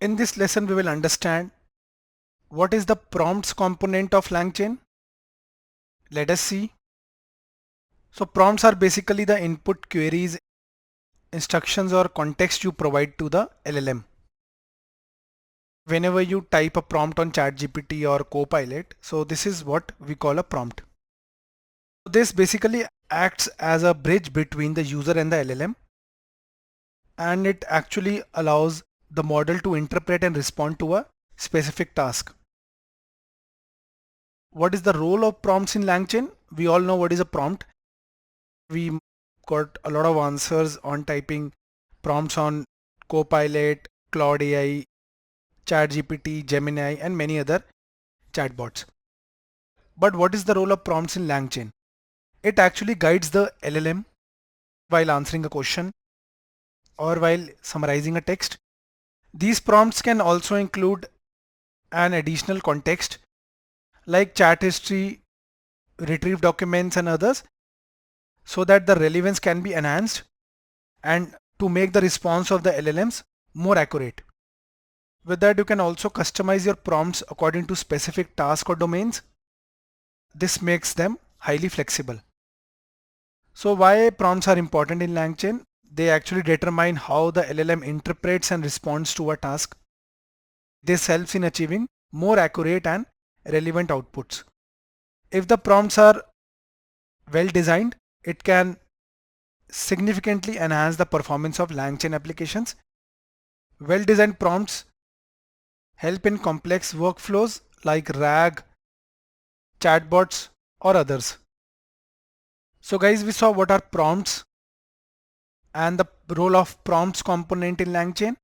In this lesson, we will understand what is the prompts component of LangChain. Let us see. So prompts are basically the input queries, instructions or context you provide to the LLM. Whenever you type a prompt on ChatGPT or Copilot, so this is what we call a prompt. This basically acts as a bridge between the user and the LLM, and it actually allows the model to interpret and respond to a specific task. What is the role of prompts in LangChain? We all know what is a prompt. We got a lot of answers on typing prompts on Copilot, Claude AI, ChatGPT, Gemini, and many other chatbots. But what is the role of prompts in LangChain? It actually guides the LLM while answering a question or while summarizing a text. These prompts can also include an additional context like chat history, retrieve documents and others, so that the relevance can be enhanced and to make the response of the LLMs more accurate. With that, you can also customize your prompts according to specific tasks or domains. This makes them highly flexible. So why prompts are important in LangChain? They actually determine how the LLM interprets and responds to a task. This helps in achieving more accurate and relevant outputs. If the prompts are well designed, it can significantly enhance the performance of LangChain applications. Well designed prompts help in complex workflows like RAG, chatbots or others. So guys, we saw what are prompts and the role of prompts component in LangChain.